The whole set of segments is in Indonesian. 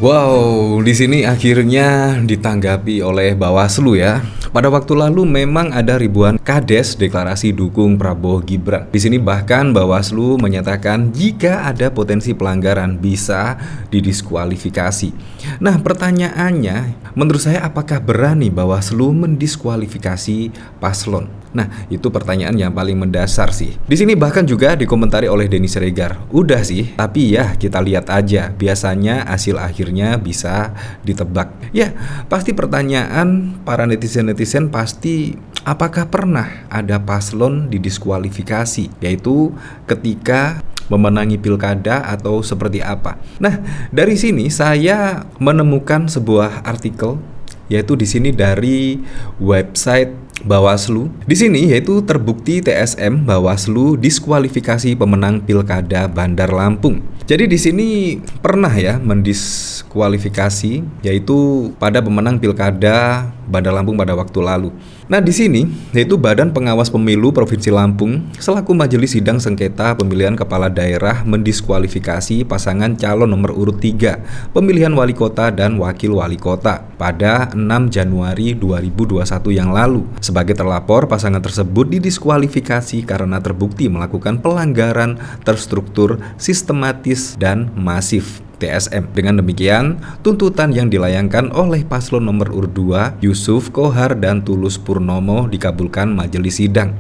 Wow, di sini akhirnya ditanggapi oleh Bawaslu ya. Pada waktu lalu memang ada ribuan kades deklarasi dukung Prabowo Gibran. Di sini bahkan Bawaslu menyatakan jika ada potensi pelanggaran bisa didiskualifikasi. Nah, pertanyaannya, menurut saya apakah berani Bawaslu mendiskualifikasi paslon? Nah, itu pertanyaan yang paling mendasar sih. Di sini bahkan juga dikomentari oleh Denny Siregar. Udah sih, tapi ya kita lihat aja. Biasanya hasil akhirnya bisa ditebak. Ya, pasti pertanyaan para netizen-netizen pasti apakah pernah ada paslon didiskualifikasi? Yaitu ketika memenangi pilkada atau seperti apa. Nah, dari sini saya menemukan sebuah artikel yaitu di sini dari website Bawaslu. Di sini yaitu terbukti TSM Bawaslu diskualifikasi pemenang Pilkada Bandar Lampung. Jadi di sini pernah ya mendiskualifikasi yaitu pada pemenang Pilkada Bandar Lampung pada waktu lalu. Nah, di sini yaitu Badan Pengawas Pemilu Provinsi Lampung selaku Majelis Sidang Sengketa Pemilihan Kepala Daerah mendiskualifikasi pasangan calon nomor urut 3 pemilihan wali kota dan wakil wali kota pada 6 Januari 2021 yang lalu. Sebagai terlapor, pasangan tersebut didiskualifikasi karena terbukti melakukan pelanggaran terstruktur, sistematis, dan masif TSM. Dengan demikian, tuntutan yang dilayangkan oleh paslon nomor urut 2, Yusuf Kohar dan Tulus Purnomo dikabulkan majelis sidang.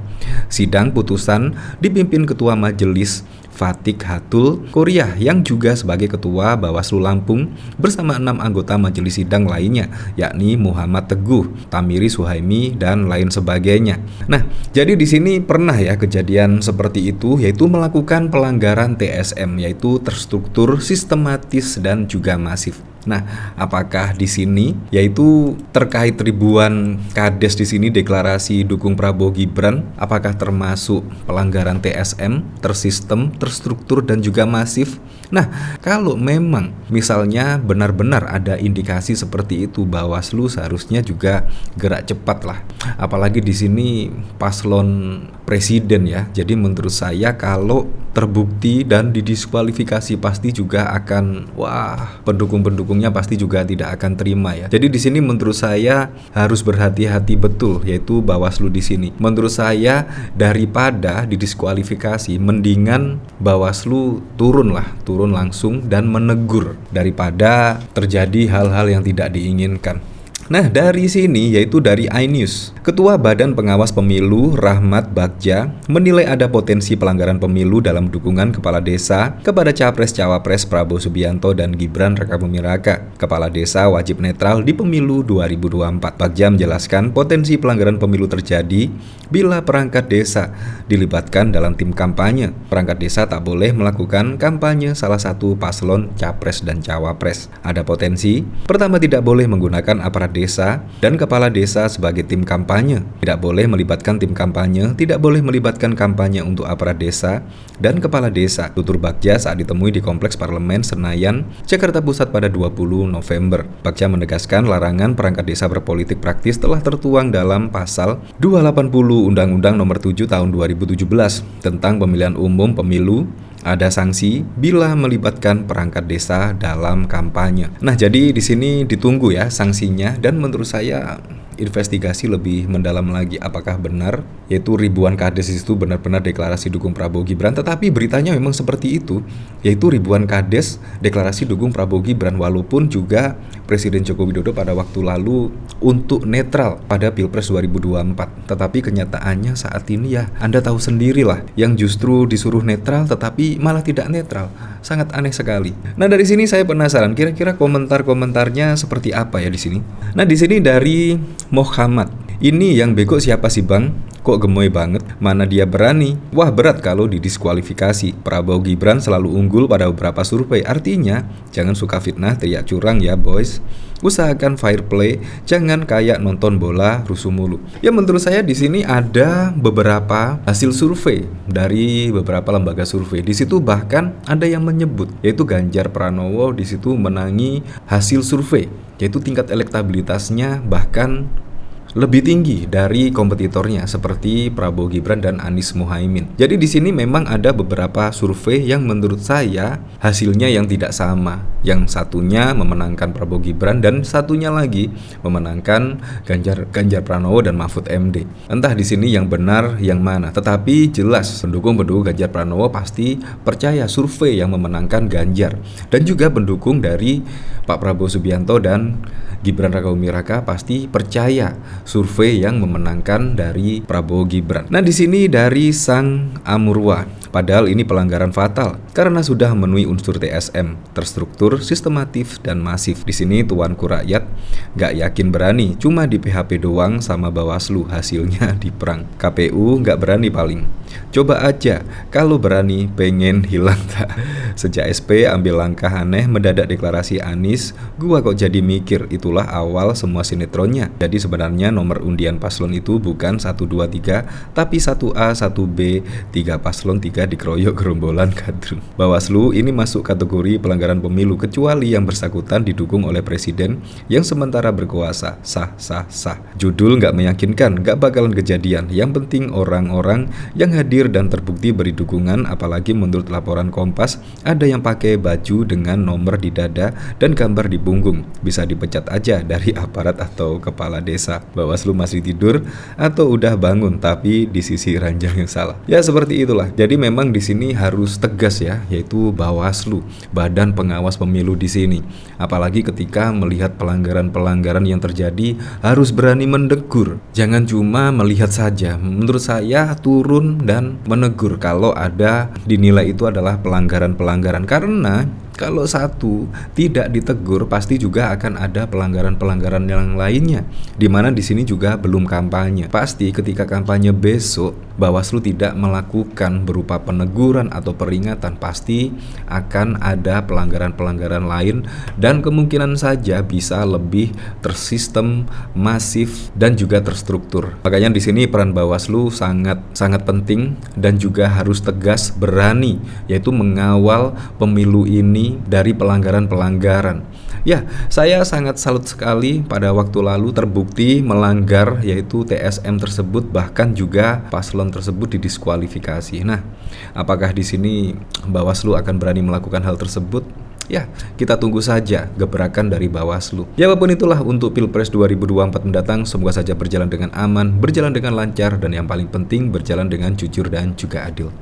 Sidang putusan dipimpin Ketua Majelis Fatik Hatul Korea yang juga sebagai Ketua Bawaslu Lampung bersama 6 anggota majelis sidang lainnya, yakni Muhammad Teguh, Tamiri Suhaimi, dan lain sebagainya. Nah, jadi di sini pernah ya kejadian seperti itu, yaitu melakukan pelanggaran TSM, yaitu terstruktur, sistematis, dan juga masif. Nah, apakah di sini yaitu terkait ribuan kades di sini deklarasi dukung Prabowo Gibran, apakah termasuk pelanggaran TSM, tersistem, terstruktur, dan juga masif? Nah, kalau memang misalnya benar-benar ada indikasi seperti itu, Bawaslu seharusnya juga gerak cepat lah. Apalagi di sini paslon presiden ya. Jadi menurut saya kalau terbukti dan didiskualifikasi pasti juga akan pendukung-pendukungnya pasti juga tidak akan terima ya. Jadi di sini menurut saya harus berhati-hati betul, yaitu Bawaslu di sini. Menurut saya daripada didiskualifikasi mendingan Bawaslu turun langsung dan menegur daripada terjadi hal-hal yang tidak diinginkan. Nah, dari sini yaitu dari iNews, Ketua Badan Pengawas Pemilu Rahmat Bagja menilai ada potensi pelanggaran pemilu dalam dukungan kepala desa kepada Capres-Cawapres Prabowo Subianto dan Gibran Rakabuming Raka. Kepala desa wajib netral di pemilu 2024. Bagja menjelaskan potensi pelanggaran pemilu terjadi bila perangkat desa dilibatkan dalam tim kampanye. Perangkat desa tak boleh melakukan kampanye salah satu paslon Capres dan Cawapres. Ada potensi, pertama tidak boleh menggunakan aparat desa dan kepala desa sebagai tim kampanye. Tidak boleh melibatkan tim kampanye, tidak boleh melibatkan kampanye untuk aparat desa dan kepala desa. Tutur Bagja saat ditemui di Kompleks Parlemen Senayan, Jakarta Pusat pada 20 November. Bagja menegaskan larangan perangkat desa berpolitik praktis telah tertuang dalam pasal 280 Undang-Undang Nomor 7 Tahun 2017 tentang Pemilihan Umum Pemilu. Ada sanksi bila melibatkan perangkat desa dalam kampanye. Nah, jadi di sini ditunggu ya sanksinya, dan menurut saya investigasi lebih mendalam lagi apakah benar yaitu ribuan kades itu benar-benar deklarasi dukung Prabowo Gibran. Tetapi beritanya memang seperti itu, yaitu ribuan kades deklarasi dukung Prabowo Gibran, walaupun juga Presiden Joko Widodo pada waktu lalu untuk netral pada Pilpres 2024. Tetapi kenyataannya saat ini ya Anda tahu sendirilah, yang justru disuruh netral tetapi malah tidak netral. Sangat aneh sekali. Nah, dari sini saya penasaran kira-kira komentar-komentarnya seperti apa ya di sini. Nah, di sini dari Muhammad. Ini yang bego siapa sih bang? Kok gemoy banget? Mana dia berani? Wah, berat kalau didiskualifikasi. Prabowo Gibran selalu unggul pada beberapa survei. Artinya, jangan suka fitnah teriak curang ya boys. Usahakan fair play, jangan kayak nonton bola rusuh mulu. Ya, menurut saya di sini ada beberapa hasil survei dari beberapa lembaga survei. Di situ bahkan ada yang menyebut yaitu Ganjar Pranowo di situ menangi hasil survei, yaitu tingkat elektabilitasnya bahkan lebih tinggi dari kompetitornya seperti Prabowo Gibran dan Anies Muhaimin. Jadi di sini memang ada beberapa survei yang menurut saya hasilnya yang tidak sama. Yang satunya memenangkan Prabowo Gibran dan satunya lagi memenangkan Ganjar Pranowo dan Mahfud MD. Entah di sini yang benar yang mana, tetapi jelas pendukung Ganjar Pranowo pasti percaya survei yang memenangkan Ganjar, dan juga pendukung dari Pak Prabowo Subianto dan Gibran Rakabuming Raka pasti percaya survei yang memenangkan dari Prabowo Gibran. Nah, di sini dari Sang Amurwa, padahal ini pelanggaran fatal karena sudah memenuhi unsur TSM, terstruktur, sistematif, dan masif. Di sini tuanku rakyat gak yakin berani, cuma di PHP doang sama Bawaslu, hasilnya diperang. KPU gak berani paling. Coba aja kalau berani pengen hilang tak. Sejak SP ambil langkah aneh mendadak deklarasi Anies, gua kok jadi mikir itulah awal semua sinetronnya. Jadi sebenarnya nomor undian paslon itu bukan 1, 2, 3 tapi 1A, 1B, 3 paslon 3 dikeroyok gerombolan kadrun. Bawaslu ini masuk kategori pelanggaran pemilu kecuali yang bersangkutan didukung oleh presiden yang sementara berkuasa. Sah. Judul nggak meyakinkan, nggak bakalan kejadian. Yang penting orang-orang yang hadir dan terbukti beri dukungan, apalagi menurut laporan Kompas ada yang pakai baju dengan nomor di dada dan gambar di punggung. Bisa dipecat aja dari aparat atau kepala desa. Bawaslu masih tidur atau udah bangun tapi di sisi ranjang yang salah. Ya seperti itulah. Jadi memang di sini harus tegas ya, yaitu Bawaslu, badan pengawas pemilu di sini. Apalagi ketika melihat pelanggaran-pelanggaran yang terjadi harus berani menegur. Jangan cuma melihat saja. Menurut saya turun dan menegur kalau ada dinilai itu adalah pelanggaran-pelanggaran, karena kalau satu tidak ditegur pasti juga akan ada pelanggaran-pelanggaran yang lainnya, dimana di sini juga belum kampanye. Pasti ketika kampanye besok Bawaslu tidak melakukan berupa peneguran atau peringatan, pasti akan ada pelanggaran-pelanggaran lain dan kemungkinan saja bisa lebih tersistem, masif, dan juga terstruktur. Makanya di sini peran Bawaslu sangat penting dan juga harus tegas, berani, yaitu mengawal pemilu ini dari pelanggaran-pelanggaran. Ya, saya sangat salut sekali pada waktu lalu terbukti melanggar yaitu TSM tersebut, bahkan juga paslon tersebut didiskualifikasi. Nah, apakah di sini Bawaslu akan berani melakukan hal tersebut? Ya, kita tunggu saja gebrakan dari Bawaslu. Ya, apapun itulah untuk Pilpres 2024 mendatang, semoga saja berjalan dengan aman, berjalan dengan lancar, dan yang paling penting berjalan dengan jujur dan juga adil.